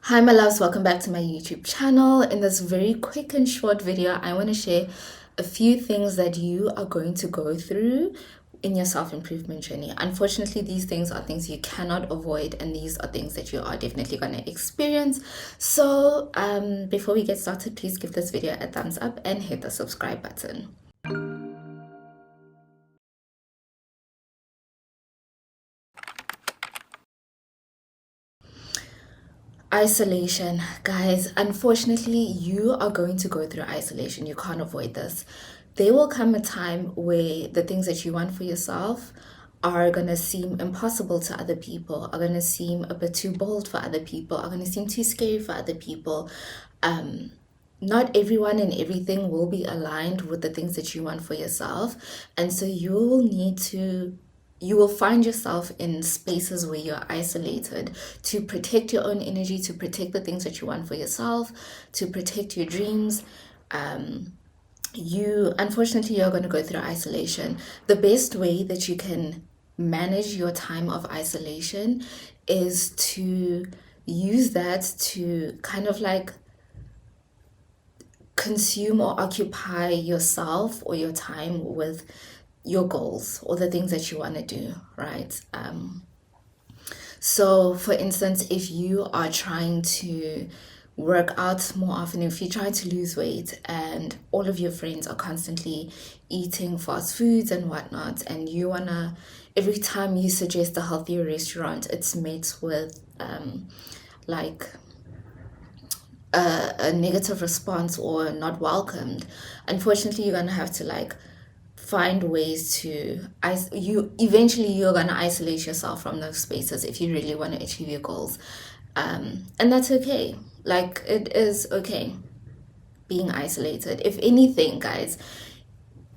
Hi my loves, welcome back to my YouTube channel. In this very quick and short video, I want to share a few things that you are going to go through in your self-improvement journey. Unfortunately, these things are things you cannot avoid, and these are things that you are definitely going to experience. So before we get started, please give this video a thumbs up and hit the subscribe button. Isolation, guys. Unfortunately, you are going to go through isolation. You can't avoid this. There will come a time where the things that you want for yourself are going to seem impossible to other people, are going to seem a bit too bold for other people, are going to seem too scary for other people. Not everyone and everything will be aligned with the things that you want for yourself. And so you will find yourself in spaces where you're isolated to protect your own energy, to protect the things that you want for yourself, to protect your dreams. Unfortunately, you're going to go through isolation. The best way that you can manage your time of isolation is to use that to kind of like consume or occupy yourself or your time with your goals or the things that you want to do, right? So for instance, if you are trying to work out more often, if you're trying to lose weight and all of your friends are constantly eating fast foods and whatnot, and you wanna, every time you suggest a healthier restaurant, it's met with like a negative response or not welcomed. Unfortunately, you're gonna have to like find ways to you're gonna isolate yourself from those spaces if you really want to achieve your goals, and that's okay. Like, it is okay being isolated. If anything, guys,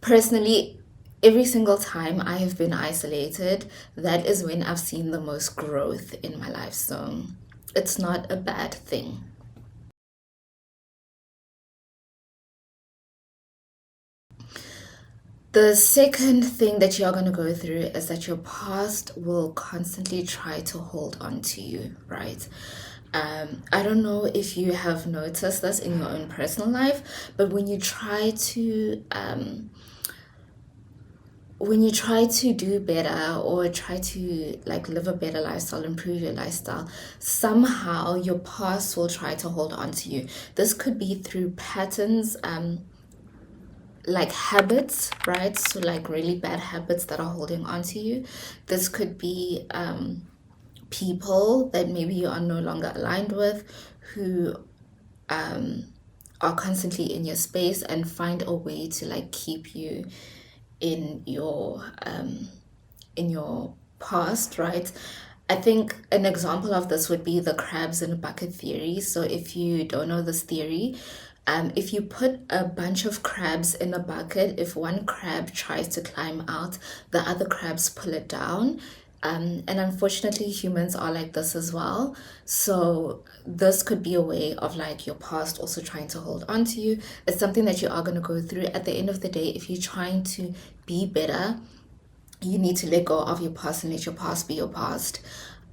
personally, every single time I have been isolated, that is when I've seen the most growth in my life. So it's not a bad thing. The second thing that you're going to go through is that your past will constantly try to hold on to you, right? I don't know if you have noticed this in your own personal life, but when you try to do better or try to like live a better lifestyle, improve your lifestyle, somehow your past will try to hold on to you. This could be through patterns, like habits, right? So like really bad habits that are holding on to you. This could be people that maybe you are no longer aligned with, who are constantly in your space and find a way to like keep you in your past, right? I think an example of this would be the crabs in a bucket theory. So if you don't know this theory, if you put a bunch of crabs in a bucket, if one crab tries to climb out, the other crabs pull it down. And unfortunately, humans are like this as well. So this could be a way of like your past also trying to hold on to you. It's something that you are going to go through. At the end of the day, if you're trying to be better, you need to let go of your past and let your past be your past,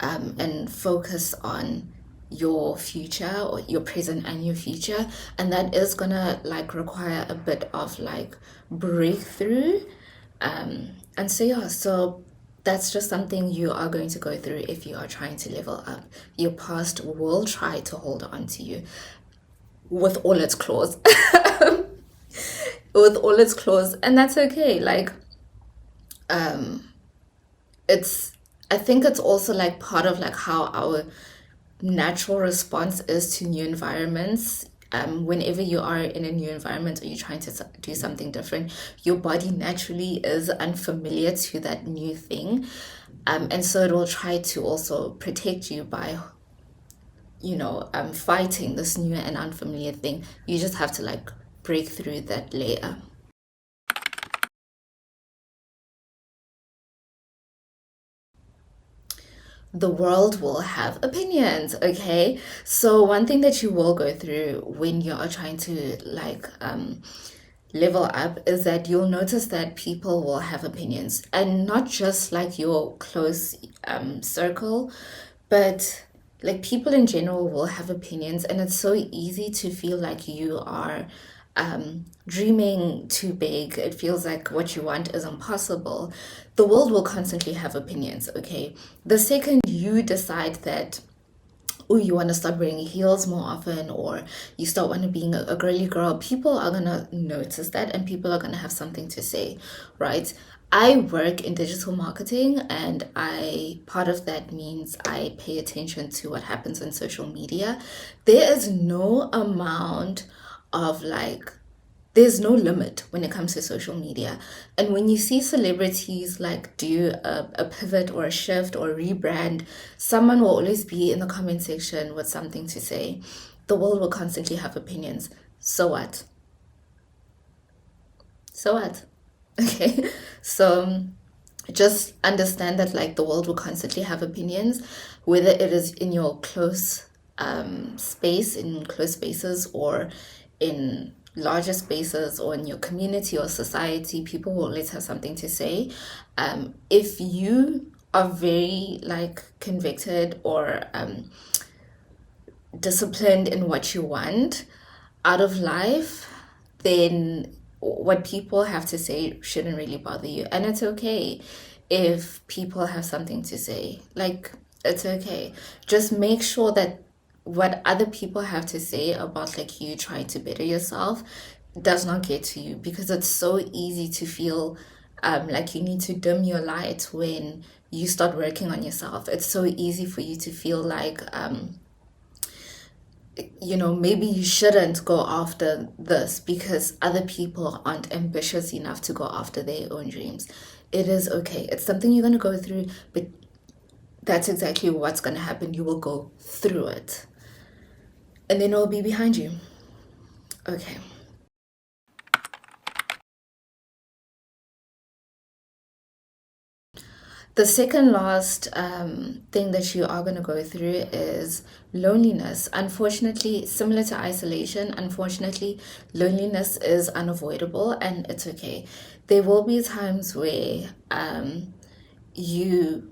and focus on your future, or your present and your future. And that is gonna like require a bit of like breakthrough. And so yeah, so that's just something you are going to go through if you are trying to level up. Your past will try to hold on to you with all its claws. With all its claws, and that's okay. Like, it's I think it's also like part of like how our natural response is to new environments. Whenever you are in a new environment or you're trying to do something different, your body naturally is unfamiliar to that new thing, and so it will try to also protect you by fighting this new and unfamiliar thing. You just have to like break through that layer. The world will have opinions, okay? So one thing that you will go through when you are trying to like level up is that you'll notice that people will have opinions, and not just like your close circle, but like people in general will have opinions, and it's so easy to feel like you are dreaming too big. It feels like what you want is impossible. The world will constantly have opinions, okay? The second you decide that, oh, you want to start wearing heels more often, or you start wanting being a girly girl, people are gonna notice that, and people are gonna have something to say, right? I work in digital marketing, and I part of that means I pay attention to what happens on social media. There is no amount of like there's no limit when it comes to social media. And when you see celebrities like do a pivot or a shift or rebrand, someone will always be in the comment section with something to say. The world will constantly have opinions. So what? So what? Okay. So just understand that like the world will constantly have opinions, whether it is in your close space, in close spaces, or in larger spaces, or in your community or society. People will always have something to say. If you are very like convicted or disciplined in what you want out of life, then what people have to say shouldn't really bother you. And it's okay if people have something to say. Like, it's okay. Just make sure that what other people have to say about like you trying to better yourself does not get to you, because it's so easy to feel like you need to dim your light when you start working on yourself. It's so easy for you to feel like maybe you shouldn't go after this because other people aren't ambitious enough to go after their own dreams. It is okay. It's something you're going to go through, but that's exactly what's going to happen. You will go through it, and then it'll be behind you. Okay. The second last thing that you are going to go through is loneliness. Unfortunately, similar to isolation, unfortunately, loneliness is unavoidable, and it's okay. There will be times where you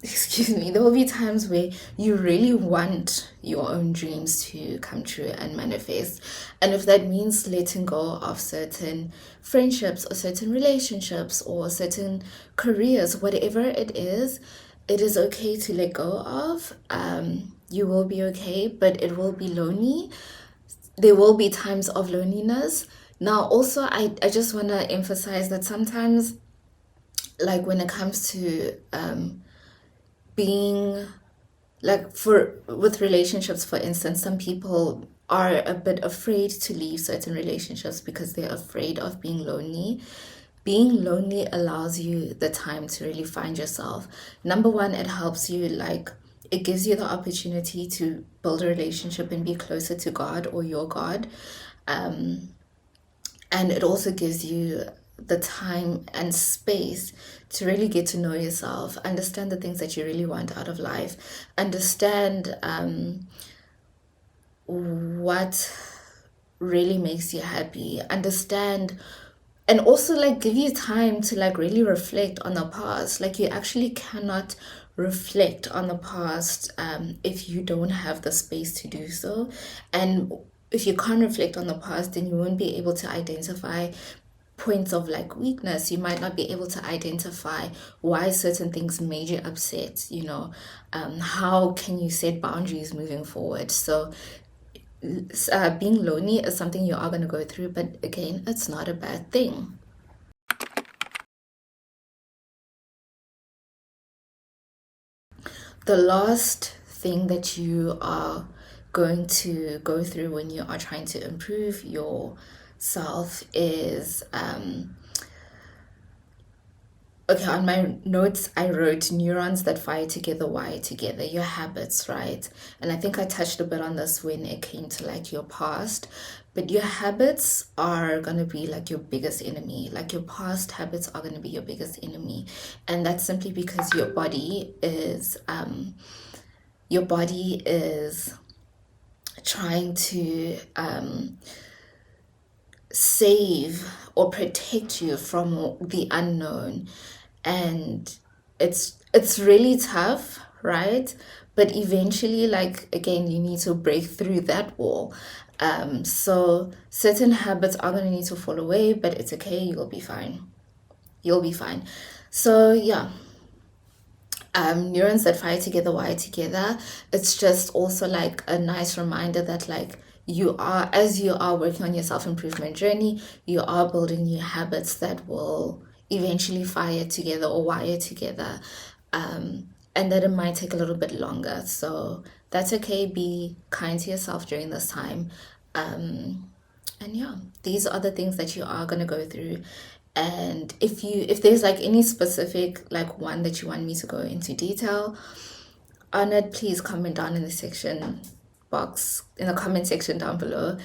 excuse me, there will be times where you really want your own dreams to come true and manifest. And if that means letting go of certain friendships or certain relationships or certain careers, whatever it is okay to let go of. You will be okay, but it will be lonely. There will be times of loneliness. Now, also, I just want to emphasize that sometimes, like when it comes to being like for with relationships, for instance, some people are a bit afraid to leave certain relationships because they're afraid of being lonely. Being lonely allows you the time to really find yourself. Number one, it helps you, like it gives you the opportunity to build a relationship and be closer to God or your God. And it also gives you the time and space to really get to know yourself, understand the things that you really want out of life, understand what really makes you happy, understand, and also like give you time to like really reflect on the past. Like you actually cannot reflect on the past if you don't have the space to do so. And if you can't reflect on the past, then you won't be able to identify points of like weakness. You might not be able to identify why certain things made you upset. How can you set boundaries moving forward? So being lonely is something you are going to go through, but again, it's not a bad thing. The last thing that you are going to go through when you are trying to improve yourself is okay, on my notes, I wrote neurons that fire together, wire together, your habits, right? And I think I touched a bit on this when it came to like your past, but your habits are going to be like your biggest enemy. Like your past habits are going to be your biggest enemy. And that's simply because your body is trying to save or protect you from the unknown. And it's really tough right? But eventually, like again, you need to break through that wall. So certain habits are gonna need to fall away, but it's okay, you'll be fine. You'll be fine. So yeah, neurons that fire together wire together. It's just also like a nice reminder that like you are, as you are working on your self-improvement journey, you are building new habits that will eventually fire together or wire together, and that it might take a little bit longer. So that's okay. Be kind to yourself during this time. And yeah, these are the things that you are going to go through. And if there's like any specific like one that you want me to go into detail on it, please comment down in the section box, in the comment section down below.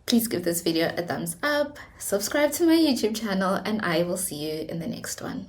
Please give this video a thumbs up, subscribe to my YouTube channel, and I will see you in the next one.